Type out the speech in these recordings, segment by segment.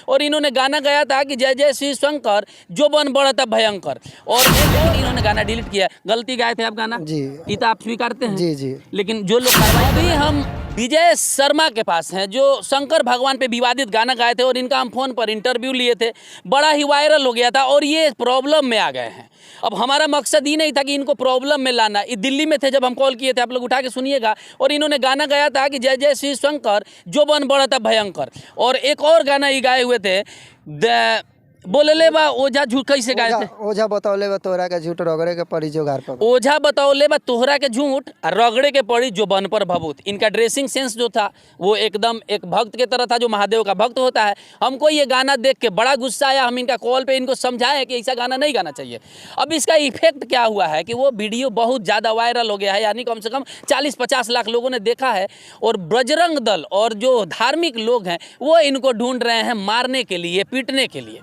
और इन्होंने गाना गाया था कि जय जय श्री शंकर जो बन बढ़ता भयंकर, और इन्होंने गाना डिलीट किया। गलती गाए थे आप गाना जी, ये तो आप स्वीकारते हैं जी जी। लेकिन जो लोग कार्रवाई हम विजय शर्मा के पास हैं जो शंकर भगवान पे विवादित गाना गाए थे और इनका हम फोन पर इंटरव्यू लिए थे, बड़ा ही वायरल हो गया था और ये प्रॉब्लम में आ गए हैं। अब हमारा मकसद ये नहीं था कि इनको प्रॉब्लम में लाना, ये दिल्ली में थे जब हम कॉल किए थे, आप लोग उठा के सुनिएगा। और इन्होंने गाना गाया था कि जय जय श्री शंकर जो बन बढ़ता भयंकर, और एक और गाना ये गाए हुए थे बोलले बा ओझा झूठ, कैसे गाए थे? ओझा बतौले बा तोहरा के झूठ रगड़े के पड़ी जो घर पर। ओझा बतौले बा तोहरा के झूठ रगड़े के पड़ी जो बन पर भभूत। इनका ड्रेसिंग सेंस जो था वो एकदम एक भक्त के तरह था जो महादेव का भक्त होता है। हमको ये गाना देख के बड़ा गुस्सा आया। हम इनका कॉल पे इनको समझाए कि ऐसा गाना नहीं गाना चाहिए। अब इसका इफेक्ट क्या हुआ है कि वो वीडियो बहुत ज़्यादा वायरल हो गया है, यानी कम से कम 40-50 लाख लोगों ने देखा है। और बजरंग दल और जो धार्मिक लोग हैं वो इनको ढूंढ रहे हैं मारने के लिए, पीटने के लिए।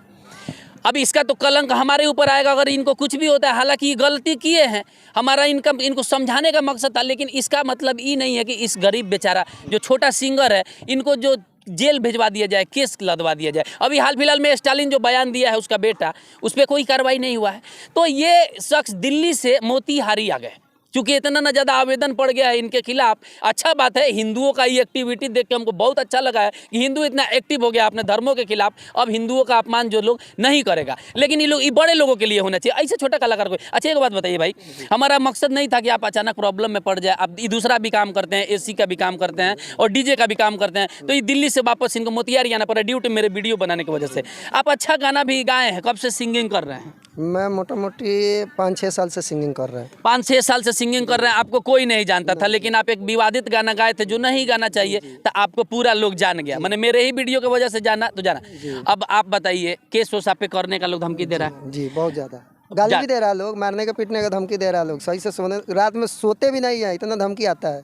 अब इसका तो कलंक हमारे ऊपर आएगा अगर इनको कुछ भी होता है। हालांकि ये गलती किए हैं, हमारा इनको समझाने का मकसद था, लेकिन इसका मतलब ये नहीं है कि इस गरीब बेचारा जो छोटा सिंगर है इनको जो जेल भिजवा दिया जाए, केस लदवा दिया जाए। अभी हाल फिलहाल में स्टालिन जो बयान दिया है उसका बेटा, उस पर कोई कार्रवाई नहीं हुआ है। तो ये शख्स दिल्ली से मोतिहारी आ गए, क्योंकि इतना ना ज़्यादा आवेदन पड़ गया है इनके खिलाफ। अच्छा बात है, हिंदुओं का ये एक्टिविटी देख के हमको बहुत अच्छा लगा है कि हिंदू इतना एक्टिव हो गया अपने धर्मों के खिलाफ। अब हिंदुओं का अपमान जो लोग नहीं करेगा, लेकिन ये लोग ये बड़े लोगों के लिए होना चाहिए, ऐसे छोटा कलाकार कोई। अच्छा एक बात बताइए भाई, हमारा मकसद नहीं था कि आप अचानक प्रॉब्लम में पड़ जाए। आप दूसरा भी काम करते हैं, एसी का भी काम करते हैं और डीजे का भी काम करते हैं, तो ये दिल्ली से वापस इनको मोतिहारी आना पड़ा ड्यू टू मेरे वीडियो बनाने की वजह से। आप अच्छा गाना भी गाए हैं, कब से सिंगिंग कर रहे हैं? मैं मोटा मोटी 5-6 साल से सिंगिंग कर रहे हैं। 5-6 साल से सिंगिंग कर रहे हैं। आपको कोई नहीं जानता था, लेकिन आप एक विवादित गाना गाए थे जो नहीं गाना चाहिए, तो आपको पूरा लोग जान गया। मैंने मेरे ही वीडियो की वजह से जाना तो जाना। अब आप बताइए, केस वोस आप पे करने का लोग धमकी दे रहा है? जी बहुत ज़्यादा गाली भी दे रहा है, लोग मारने का पीटने का धमकी दे रहा है। लोग सही से सोने रात में सोते भी नहीं है, इतना धमकी आता है।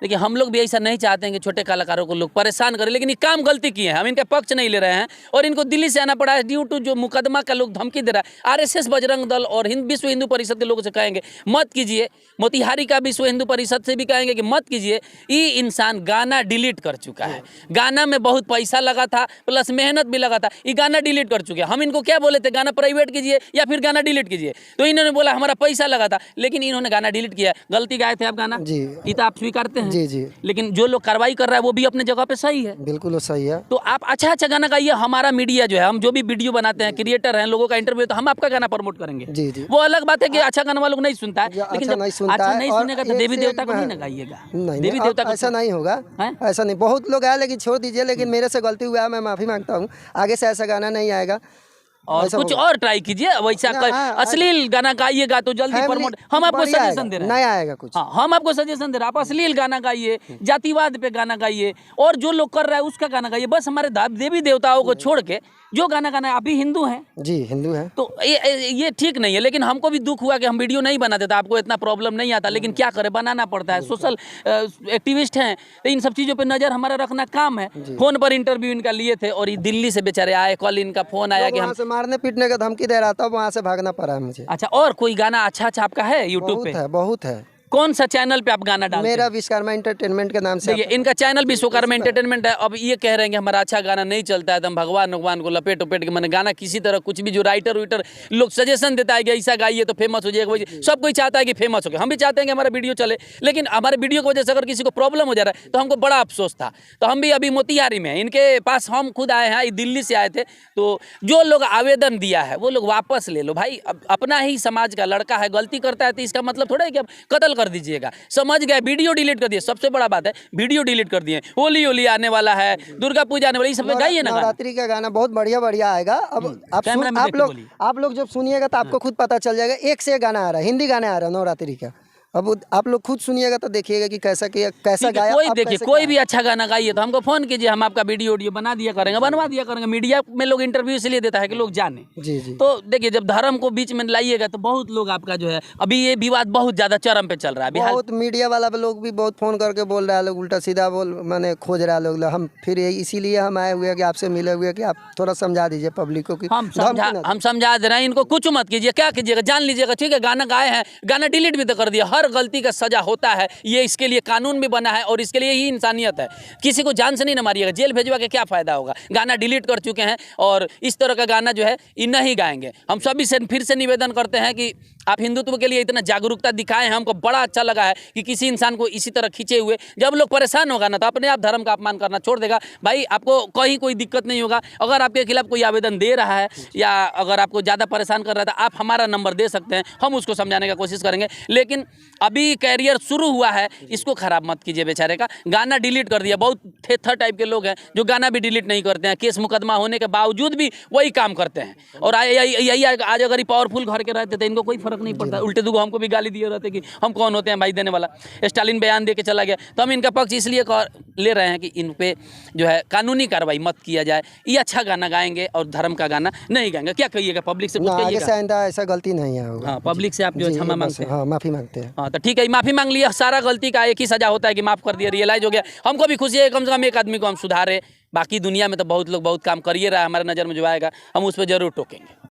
देखिए हम लोग भी ऐसा नहीं चाहते हैं कि छोटे कलाकारों को लोग परेशान करें, लेकिन ये काम गलती किए हैं, हम इनका पक्ष नहीं ले रहे हैं। और इनको दिल्ली से आना पड़ा है ड्यू टू जो मुकदमा का लोग धमकी दे रहा है। आरएसएस, बजरंग दल और विश्व हिंदू परिषद के लोगों से कहेंगे मत कीजिए। मोतिहारी का विश्व हिंदू परिषद से भी कहेंगे कि मत कीजिए। ये इंसान गाना डिलीट कर चुका है, गाना में बहुत पैसा लगा था प्लस मेहनत भी लगा था, ये गाना डिलीट कर चुके हैं। हम इनको क्या बोले थे, गाना प्राइवेट कीजिए या फिर गाना डिलीट कीजिए, तो इन्होंने बोला हमारा पैसा लगा था, लेकिन इन्होंने गाना डिलीट किया। गलती गाए थे आप गाना जी, ये तो आप स्वीकारते हैं? जी जी। लेकिन जो लोग कार्रवाई कर रहा है वो भी अपने जगह पे सही है, बिल्कुल सही है। तो आप अच्छा गाना गाइए। हमारा मीडिया जो है, हम जो भी वीडियो बनाते हैं, क्रिएटर हैं, लोगों का इंटरव्यू, तो हम आपका गाना प्रमोट करेंगे। जी जी। वो अलग बात है कि अच्छा गाना वालों को नहीं सुनता है, लेकिन जब अच्छा नहीं सुनेगा तो देवी देवता को नहीं ना गाइएगा। देवी देवता ऐसा नहीं होगा, ऐसा नहीं। बहुत लोग आए लेकिन छोड़ दीजिए, लेकिन मेरे से गलती हुआ है, मैं माफ़ी मांगता हूँ। आगे से ऐसा गाना नहीं आएगा और कुछ और ट्राई कीजिए। वैसा अश्लील गाना गाइएगा तो जल्दी प्रमोट, हम आपको सजेशन दे रहे हैं। नया आएगा कुछ। हाँ, हम आपको सजेशन दे रहे हैं। आप अश्लील गाना गाइए, जातिवाद पे गाना गाइए, और जो लोग कर रहा है उसका गाना गाइए। बस हमारे देवी देवताओं को छोड़ के जो गाना गाना है। आप भी हिंदू हैं? जी हिंदू हैं। तो ये ठीक नहीं है, लेकिन हमको भी दुख हुआ कि हम वीडियो नहीं बनाते थे, आपको इतना प्रॉब्लम नहीं आता, लेकिन क्या करें, बनाना पड़ता है। सोशल एक्टिविस्ट हैं तो इन सब चीज़ों पे नज़र हमारा रखना काम है। फोन पर इंटरव्यू इनका लिए थे और ये दिल्ली से बेचारे आए, कल इनका फोन आया कि हम मारने पीटने का धमकी दे रहा था, वहाँ से भागना पड़ा है मुझे। अच्छा, और कोई गाना अच्छा आपका है यूट्यूब पे? बहुत है। कौन सा चैनल पे आप गाना डालते हैं? मेरा विश्वकर्मा एंटरटेनमेंट के नाम से। देखिए इनका चैनल विश्वकर्मा एंटरटेनमेंट है। अब ये कह रहे हैं कि हमारा अच्छा गाना नहीं चलता है तो हम भगवान को लपेट के मैंने गाना किसी तरह कुछ भी, जो राइटर लोग सजेशन देता है कि ऐसा गाइए तो फेमस हो जाएगा, सब कोई चाहता है कि फेमस हो गया। हम भी चाहते हैं कि हमारा वीडियो चले, लेकिन हमारे वीडियो की वजह से अगर किसी को प्रॉब्लम हो जा रहा है तो हमको बड़ा अफसोस था। तो हम भी अभी मोतिहारी में इनके पास हम खुद आए हैं, दिल्ली से आए थे। तो जो लोग आवेदन दिया है वो लोग वापस ले लो भाई। अपना ही समाज का लड़का है, गलती करता है तो इसका मतलब थोड़ा है कि आप कत्ल कर दीजिएगा। समझ गए? वीडियो डिलीट कर दिए, सबसे बड़ा बात है वीडियो डिलीट कर दिए। होली आने वाला है, दुर्गा पूजा आने वाली, ये सब गाइए ना। नवरात्रि का गाना बहुत बढ़िया आएगा। अब आप लोग जब सुनिएगा तो आपको खुद पता चल जाएगा। एक से एक गाना आ रहा है, हिंदी गाना आ रहा है नवरात्रि का। अब आप लोग खुद सुनिएगा तो देखिएगा कि कैसा गाया। कोई देखिए कोई भी अच्छा गाना गाइए तो हमको फोन कीजिए, हम आपका वीडियो बना दिया करेंगे, बनवा दिया करेंगे। मीडिया में लोग इंटरव्यू इसलिए देता है कि लोग जाने। जी जी। तो देखिए जब धर्म को बीच में लाइएगा तो बहुत लोग आपका जो है, अभी ये विवाद बहुत ज्यादा चरम पे चल रहा है। बहुत मीडिया वाला लोग भी बहुत फोन करके बोल रहा है, लोग उल्टा सीधा मैंने खोज रहा है लोग। हम फिर इसीलिए हम आए हुए कि आपसे मिले हुए कि आप थोड़ा समझा दीजिए पब्लिक को कि हम समझा दे रहे हैं। इनको कुछ मत कीजिए, क्या कीजिएगा जान लीजिएगा। ठीक है, गाना गाए हैं, गाना डिलीट भी तो कर दिया। हर गलती का सजा होता है, ये इसके लिए कानून भी बना है और इसके लिए ही इंसानियत है। किसी को जान से नहीं न मारिएगा, जेल भेजवा के क्या फ़ायदा होगा। गाना डिलीट कर चुके हैं और इस तरह का गाना जो है ये नहीं गाएंगे। हम सभी से फिर से निवेदन करते हैं कि आप हिंदुत्व के लिए इतना जागरूकता दिखाए हैं, हमको बड़ा अच्छा लगा है कि किसी इंसान को इसी तरह खींचे हुए, जब लोग परेशान होगा ना तो अपने आप धर्म का अपमान करना छोड़ देगा। भाई आपको कहीं कोई दिक्कत नहीं होगा। अगर आपके खिलाफ कोई आवेदन दे रहा है या अगर आपको ज़्यादा परेशान कर रहा था, आप हमारा नंबर दे सकते हैं, हम उसको समझाने का कोशिश करेंगे। लेकिन अभी कैरियर शुरू हुआ है, इसको ख़राब मत कीजिए बेचारे का। गाना डिलीट कर दिया, बहुत थेथर टाइप के लोग हैं जो गाना भी डिलीट नहीं करते हैं, केस मुकदमा होने के बावजूद भी वही काम करते हैं। और यही आज अगर पावरफुल घर के रहते थे, इनको कोई फर्क नहीं पड़ता। उल्टे दुगो हमको भी गाली दिए रहते कि हम कौन होते हैं भाई देने वाला। स्टालिन बयान दे के चला गया, तो हम इनका पक्ष इसलिए ले रहे हैं कि इन पे जो है कानूनी कार्रवाई मत किया जाए। ये अच्छा गाना गाएंगे और धर्म का गाना नहीं गाएंगे। क्या कहिएगा पब्लिक से? कुछ आगे कहिएगा? से आइंदा ऐसा गलती नहीं है। हाँ, पब्लिक से आप जो क्षमा मांगते हैं। हाँ, माफ़ी मांगते हैं। हाँ, तो ठीक है, माफ़ी मांग लिया। सारा गलती का एक ही सजा होता है कि माफ़ कर दिया, रियलाइज हो गया। हमको भी खुशी है, कम से कम एक आदमी को हम सुधारे। बाकी दुनिया में तो बहुत लोग बहुत काम करिए रहा है, हमारे नज़र में जो आएगा हम उस पर जरूर टोकेंगे।